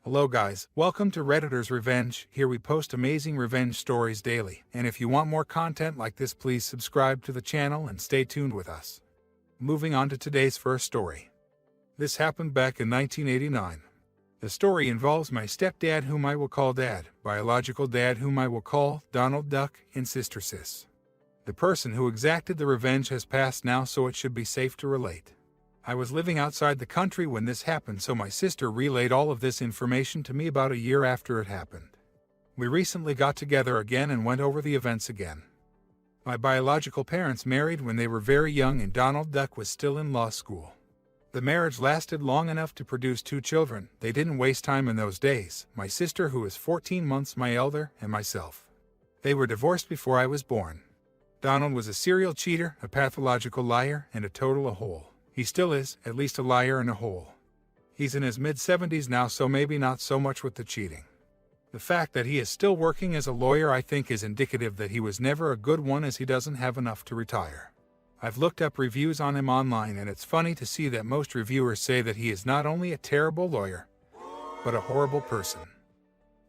Hello guys, welcome to Redditor's Revenge. Here we post amazing revenge stories daily, and if you want more content like this, please subscribe to the channel and stay tuned with us. Moving on to today's first story. This happened back in 1989. The story involves my stepdad, whom I will call Dad, biological dad, whom I will call Donald Duck, and sister Sis. The person who exacted the revenge has passed now, so it should be safe to relate. I was living outside the country when this happened, so my sister relayed all of this information to me about a year after it happened. We recently got together again and went over the events again. My biological parents married when they were very young and Donald Duck was still in law school. The marriage lasted long enough to produce 2 children. They didn't waste time in those days, my sister, who is 14 months my elder, and myself. They were divorced before I was born. Donald was a serial cheater, a pathological liar, and a total a-hole. He still is, at least a liar and a hole. He's in his mid-70s now, so maybe not so much with the cheating. The fact that he is still working as a lawyer, I think, is indicative that he was never a good one, as he doesn't have enough to retire. I've looked up reviews on him online, and it's funny to see that most reviewers say that he is not only a terrible lawyer, but a horrible person.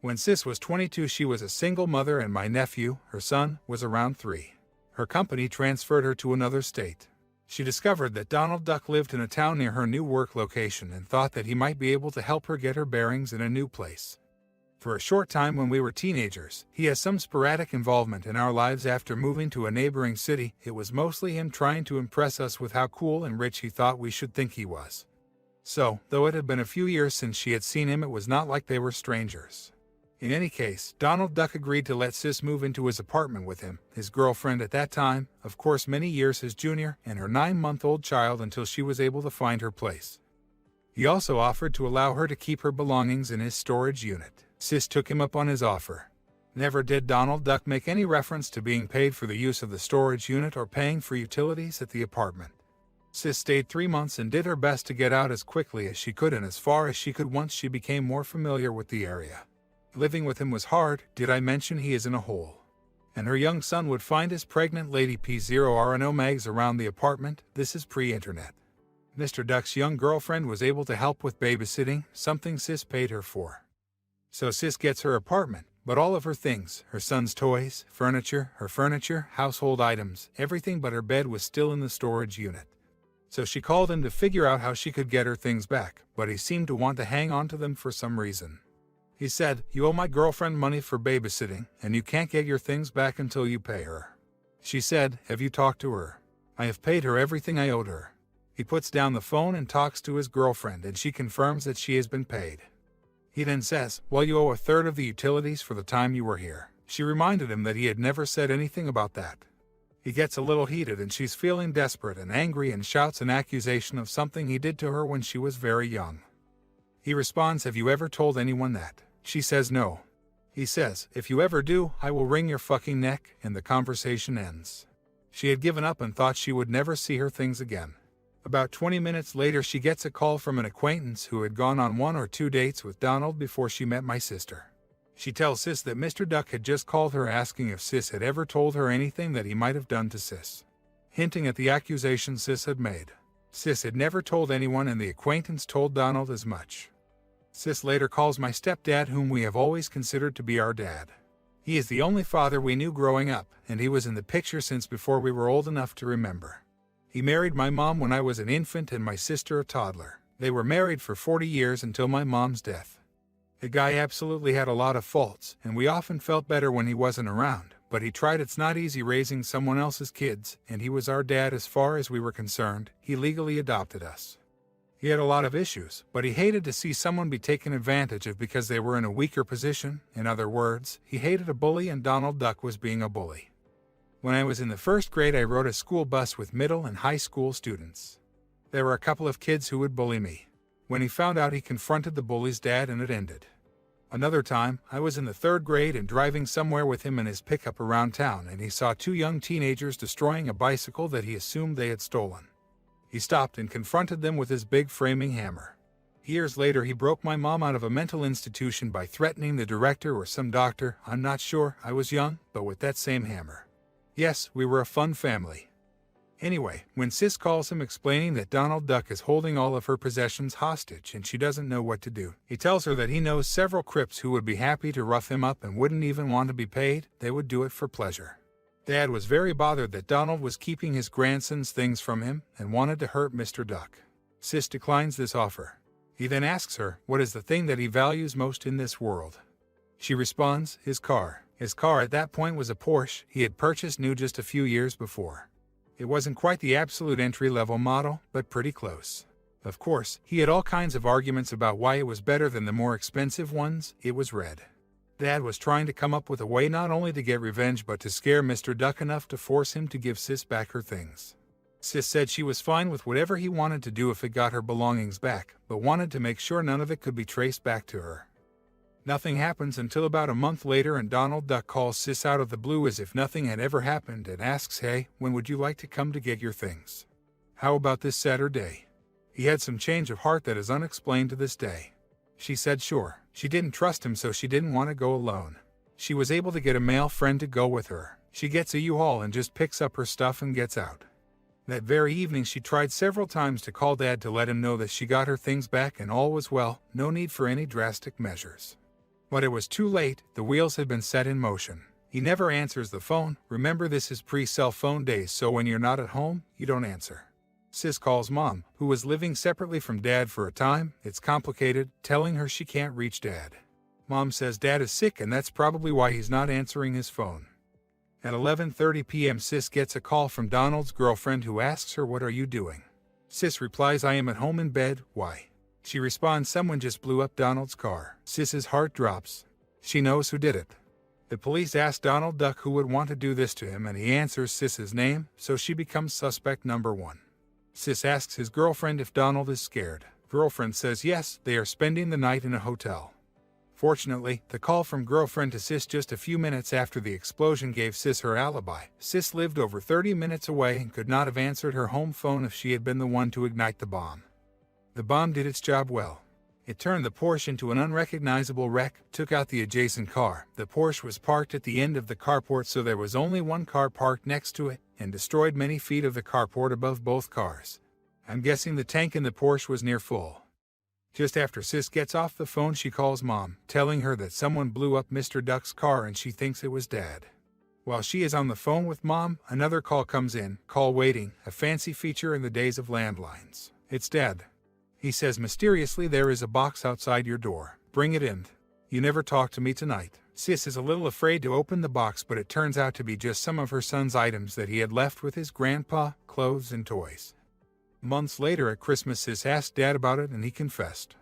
When Sis was 22, she was a single mother, and my nephew, her son, was around 3. Her company transferred her to another state. She discovered that Donald Duck lived in a town near her new work location and thought that he might be able to help her get her bearings in a new place. For a short time when we were teenagers, he has some sporadic involvement in our lives. After moving to a neighboring city, it was mostly him trying to impress us with how cool and rich he thought we should think he was. So, though it had been a few years since she had seen him, it was not like they were strangers. In any case, Donald Duck agreed to let Sis move into his apartment with him, his girlfriend at that time, of course many years his junior, and her 9-month-old child until she was able to find her place. He also offered to allow her to keep her belongings in his storage unit. Sis took him up on his offer. Never did Donald Duck make any reference to being paid for the use of the storage unit or paying for utilities at the apartment. Sis stayed 3 months and did her best to get out as quickly as she could and as far as she could once she became more familiar with the area. Living with him was hard. Did I mention he is in a hole? And her young son would find his pregnant lady P0RNO mags around the apartment. This is pre-internet. Mr. Duck's young girlfriend was able to help with babysitting, something Sis paid her for. So Sis gets her apartment, but all of her things, her son's toys, her furniture, household items, everything but her bed was still in the storage unit. So she called him to figure out how she could get her things back, but he seemed to want to hang on to them for some reason. He said, "You owe my girlfriend money for babysitting, and you can't get your things back until you pay her." She said, "Have you talked to her?" "I have paid her everything I owed her." He puts down the phone and talks to his girlfriend, and she confirms that she has been paid. He then says, "Well, you owe 1/3 of the utilities for the time you were here." She reminded him that he had never said anything about that. He gets a little heated and she's feeling desperate and angry and shouts an accusation of something he did to her when she was very young. He responds, "Have you ever told anyone that?" She says no. He says, "If you ever do, I will wring your fucking neck," and the conversation ends. She had given up and thought she would never see her things again. About 20 minutes later, she gets a call from an acquaintance who had gone on 1 or 2 dates with Donald before she met my sister. She tells Sis that Mr. Duck had just called her asking if Sis had ever told her anything that he might have done to Sis, hinting at the accusation Sis had made. Sis had never told anyone, and the acquaintance told Donald as much. Sis later calls my stepdad, whom we have always considered to be our dad. He is the only father we knew growing up, and he was in the picture since before we were old enough to remember. He married my mom when I was an infant and my sister a toddler. They were married for 40 years until my mom's death. The guy absolutely had a lot of faults, and we often felt better when he wasn't around, but he tried. It's not easy raising someone else's kids, and he was our dad as far as we were concerned. He legally adopted us. He had a lot of issues, but he hated to see someone be taken advantage of because they were in a weaker position. In other words, he hated a bully, and Donald Duck was being a bully. When I was in the 1st grade, I rode a school bus with middle and high school students. There were a couple of kids who would bully me. When he found out, he confronted the bully's dad and it ended. Another time, I was in the 3rd grade and driving somewhere with him in his pickup around town, and he saw 2 young teenagers destroying a bicycle that he assumed they had stolen. He stopped and confronted them with his big framing hammer. Years later, he broke my mom out of a mental institution by threatening the director or some doctor, I'm not sure, I was young, but with that same hammer. Yes, we were a fun family. Anyway, when Sis calls him explaining that Donald Duck is holding all of her possessions hostage and she doesn't know what to do, he tells her that he knows several Crips who would be happy to rough him up and wouldn't even want to be paid, they would do it for pleasure. Dad was very bothered that Donald was keeping his grandson's things from him and wanted to hurt Mr. Duck. Sis declines this offer. He then asks her what is the thing that he values most in this world. She responds, his car. His car at that point was a Porsche he had purchased new just a few years before. It wasn't quite the absolute entry-level model, but pretty close. Of course, he had all kinds of arguments about why it was better than the more expensive ones. It was red. Dad was trying to come up with a way not only to get revenge but to scare Mr. Duck enough to force him to give Sis back her things. Sis said she was fine with whatever he wanted to do if it got her belongings back, but wanted to make sure none of it could be traced back to her. Nothing happens until about a month later, and Donald Duck calls Sis out of the blue as if nothing had ever happened and asks, "Hey, when would you like to come to get your things? How about this Saturday?" He had some change of heart that is unexplained to this day. She said sure. She didn't trust him, so she didn't want to go alone. She was able to get a male friend to go with her. She gets a U-Haul and just picks up her stuff and gets out. That very evening she tried several times to call Dad to let him know that she got her things back and all was well, no need for any drastic measures. But it was too late, the wheels had been set in motion. He never answers the phone. Remember, this is pre-cell phone days, so when you're not at home, you don't answer. Sis calls Mom, who was living separately from Dad for a time. It's complicated, telling her she can't reach Dad. Mom says Dad is sick and that's probably why he's not answering his phone. At 11:30 p.m. Sis gets a call from Donald's girlfriend who asks her, "What are you doing?" Sis replies, "I am at home in bed, why?" She responds, "Someone just blew up Donald's car." Sis's heart drops. She knows who did it. The police ask Donald Duck who would want to do this to him and he answers Sis's name, so she becomes suspect number one. Sis asks his girlfriend if Donald is scared. Girlfriend says yes, they are spending the night in a hotel. Fortunately, the call from girlfriend to Sis just a few minutes after the explosion gave Sis her alibi. Sis lived over 30 minutes away and could not have answered her home phone if she had been the one to ignite the bomb. The bomb did its job well. It turned the Porsche into an unrecognizable wreck, took out the adjacent car. The Porsche was parked at the end of the carport, so there was only one car parked next to it, and destroyed many feet of the carport above both cars. I'm guessing the tank in the Porsche was near full. Just after Sis gets off the phone, she calls Mom, telling her that someone blew up Mr. Duck's car and she thinks it was Dad. While she is on the phone with Mom, another call comes in, call waiting, a fancy feature in the days of landlines. It's Dad. He says mysteriously, "There is a box outside your door. Bring it in. You never talked to me tonight." Sis is a little afraid to open the box, but it turns out to be just some of her son's items that he had left with his grandpa, clothes and toys. Months later at Christmas, Sis asked Dad about it and he confessed.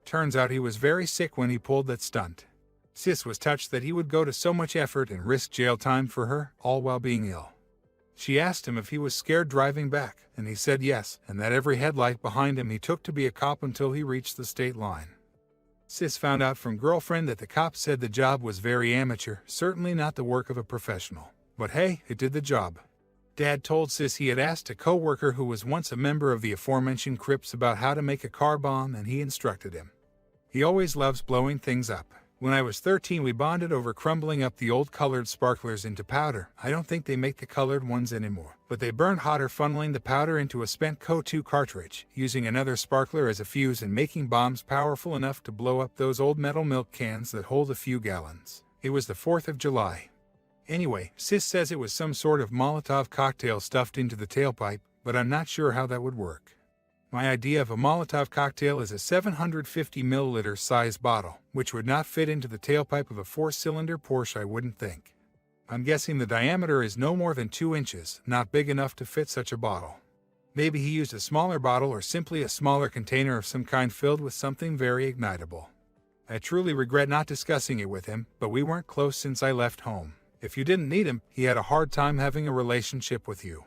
Turns out he was very sick when he pulled that stunt. Sis was touched that he would go to so much effort and risk jail time for her, all while being ill. She asked him if he was scared driving back, and he said yes, and that every headlight behind him he took to be a cop until he reached the state line. Sis found out from girlfriend that the cop said the job was very amateur, certainly not the work of a professional. But hey, it did the job. Dad told Sis he had asked a co-worker who was once a member of the aforementioned Crips about how to make a car bomb, and he instructed him. He always loves blowing things up. When I was 13, we bonded over crumbling up the old colored sparklers into powder. I don't think they make the colored ones anymore, but they burned hotter, funneling the powder into a spent CO2 cartridge, using another sparkler as a fuse and making bombs powerful enough to blow up those old metal milk cans that hold a few gallons. It was the 4th of July. Anyway, Sis says it was some sort of Molotov cocktail stuffed into the tailpipe, but I'm not sure how that would work. My idea of a Molotov cocktail is a 750 milliliter size bottle, which would not fit into the tailpipe of a 4-cylinder Porsche, I wouldn't think. I'm guessing the diameter is no more than 2 inches, not big enough to fit such a bottle. Maybe he used a smaller bottle or simply a smaller container of some kind filled with something very ignitable. I truly regret not discussing it with him, but we weren't close since I left home. If you didn't need him, he had a hard time having a relationship with you.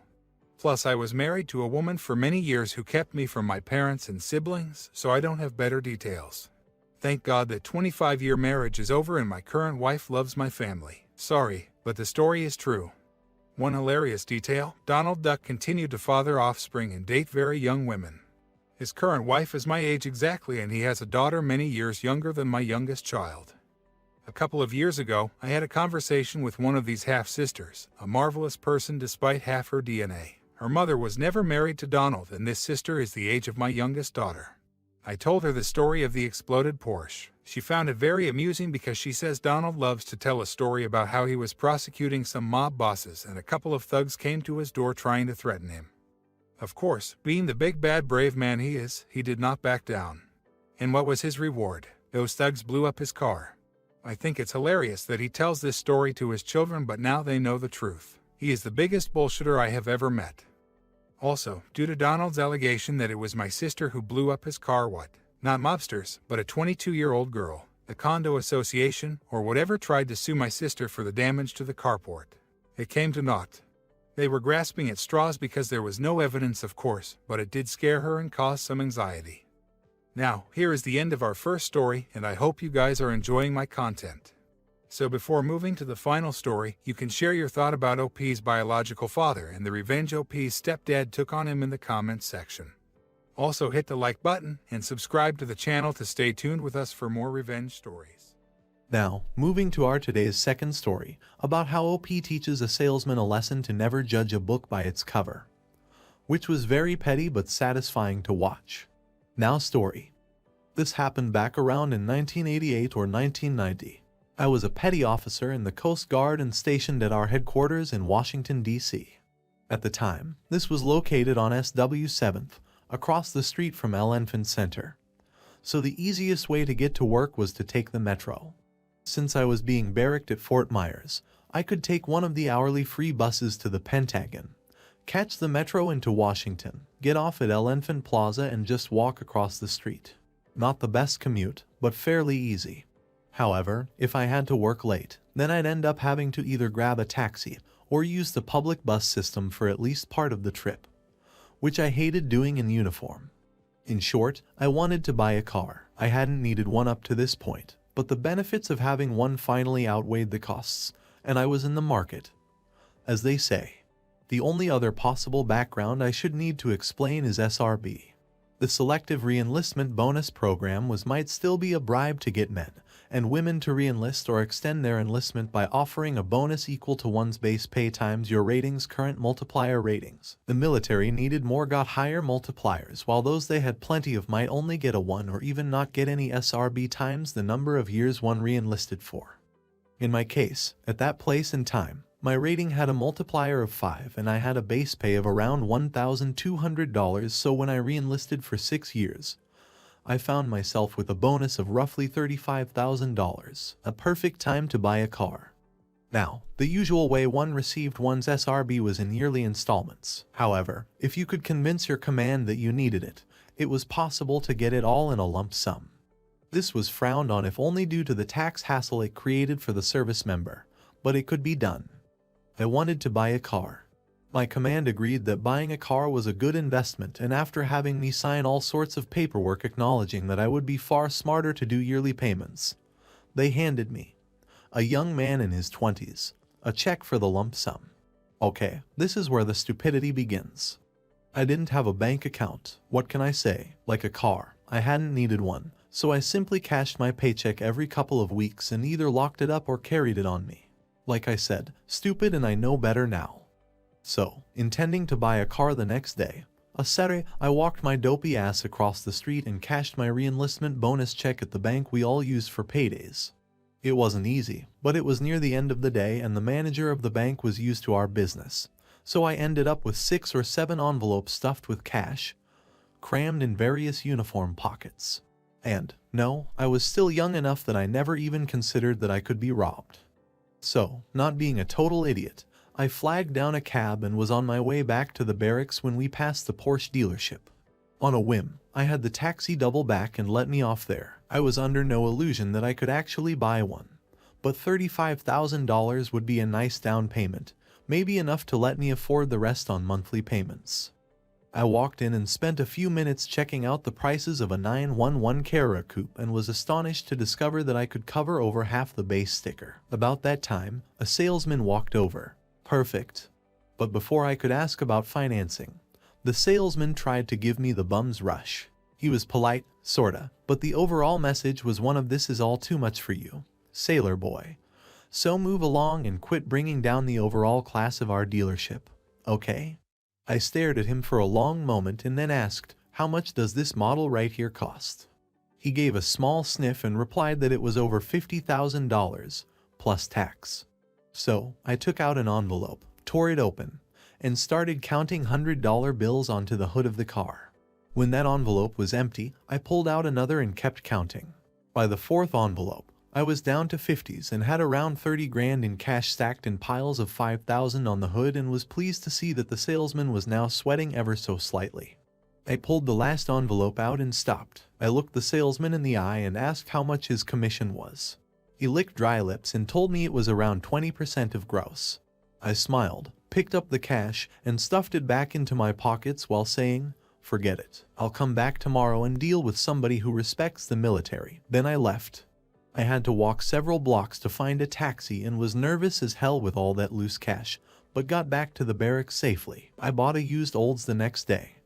Plus, I was married to a woman for many years who kept me from my parents and siblings, so I don't have better details. Thank God that 25-year marriage is over and my current wife loves my family. Sorry, but the story is true. One hilarious detail, Donald Duck continued to father offspring and date very young women. His current wife is my age exactly, and he has a daughter many years younger than my youngest child. A couple of years ago, I had a conversation with one of these half-sisters, a marvelous person despite half her DNA. Her mother was never married to Donald, and this sister is the age of my youngest daughter. I told her the story of the exploded Porsche. She found it very amusing because she says Donald loves to tell a story about how he was prosecuting some mob bosses and a couple of thugs came to his door trying to threaten him. Of course, being the big bad brave man he is, he did not back down. And what was his reward? Those thugs blew up his car. I think it's hilarious that he tells this story to his children, but now they know the truth. He is the biggest bullshitter I have ever met. Also, due to Donald's allegation that it was my sister who blew up his car, not mobsters, but a 22-year-old girl, the condo association, or whatever, tried to sue my sister for the damage to the carport. It came to naught. They were grasping at straws because there was no evidence, of course, but it did scare her and cause some anxiety. Now, here is the end of our first story, and I hope you guys are enjoying my content. So before moving to the final story, you can share your thought about OP's biological father and the revenge OP's stepdad took on him in the comments section. Also hit the like button and subscribe to the channel to stay tuned with us for more revenge stories. Now, moving to our today's second story, about how OP teaches a salesman a lesson to never judge a book by its cover, which was very petty but satisfying to watch. Now story. This happened back around in 1988 or 1990. I was a petty officer in the Coast Guard and stationed at our headquarters in Washington, D.C. At the time, this was located on SW 7th, across the street from Elephant Center. So the easiest way to get to work was to take the metro. Since I was being barracked at Fort Myers, I could take one of the hourly free buses to the Pentagon, catch the metro into Washington, get off at Elephant Plaza and just walk across the street. Not the best commute, but fairly easy. However, if I had to work late, then I'd end up having to either grab a taxi or use the public bus system for at least part of the trip, which I hated doing in uniform. In short, I wanted to buy a car. I hadn't needed one up to this point, but the benefits of having one finally outweighed the costs, and I was in the market. As they say, the only other possible background I should need to explain is SRB. The Selective Reenlistment Bonus Program might still be a bribe to get men and women to reenlist or extend their enlistment by offering a bonus equal to one's base pay times your rating's current multiplier ratings. The military needed more got higher multipliers, while those they had plenty of might only get a 1 or even not get any SRB times the number of years one reenlisted for. In my case, at that place and time, my rating had a multiplier of 5 and I had a base pay of around $1,200, so when I reenlisted for 6 years, I found myself with a bonus of roughly $35,000, a perfect time to buy a car. Now, the usual way one received one's SRB was in yearly installments. However, if you could convince your command that you needed it, it was possible to get it all in a lump sum. This was frowned on if only due to the tax hassle it created for the service member, but it could be done. I wanted to buy a car. My command agreed that buying a car was a good investment, and after having me sign all sorts of paperwork acknowledging that I would be far smarter to do yearly payments, they handed me, a young man in his 20s, a check for the lump sum. Okay, this is where the stupidity begins. I didn't have a bank account, what can I say, like a car, I hadn't needed one, so I simply cashed my paycheck every couple of weeks and either locked it up or carried it on me. Like I said, stupid, and I know better now. So, intending to buy a car the next day, I walked my dopey ass across the street and cashed my reenlistment bonus check at the bank we all use for paydays. It wasn't easy, but it was near the end of the day and the manager of the bank was used to our business, so I ended up with 6 or 7 envelopes stuffed with cash, crammed in various uniform pockets. And, no, I was still young enough that I never even considered that I could be robbed. So, not being a total idiot, I flagged down a cab and was on my way back to the barracks when we passed the Porsche dealership. On a whim, I had the taxi double back and let me off there. I was under no illusion that I could actually buy one, but $35,000 would be a nice down payment, maybe enough to let me afford the rest on monthly payments. I walked in and spent a few minutes checking out the prices of a 911 Carrera Coupe and was astonished to discover that I could cover over half the base sticker. About that time, a salesman walked over. Perfect. But before I could ask about financing, the salesman tried to give me the bum's rush. He was polite, sorta, but the overall message was one of "this is all too much for you, sailor boy. So move along and quit bringing down the overall class of our dealership, okay?" I stared at him for a long moment and then asked, "How much does this model right here cost?" He gave a small sniff and replied that it was over $50,000, plus tax. So, I took out an envelope, tore it open, and started counting $100 bills onto the hood of the car. When that envelope was empty, I pulled out another and kept counting. By the fourth envelope, I was down to 50s and had around 30 grand in cash stacked in piles of 5,000 on the hood and was pleased to see that the salesman was now sweating ever so slightly. I pulled the last envelope out and stopped. I looked the salesman in the eye and asked how much his commission was. He licked dry lips and told me it was around 20% of gross. I smiled, picked up the cash, and stuffed it back into my pockets while saying, "Forget it. I'll come back tomorrow and deal with somebody who respects the military." Then I left. I had to walk several blocks to find a taxi and was nervous as hell with all that loose cash, but got back to the barracks safely. I bought a used Olds the next day.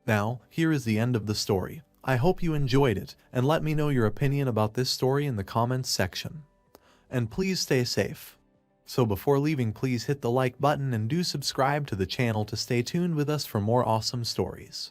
Now, here is the end of the story. I hope you enjoyed it, and let me know your opinion about this story in the comments section. And please stay safe. So before leaving, please hit the like button and do subscribe to the channel to stay tuned with us for more awesome stories.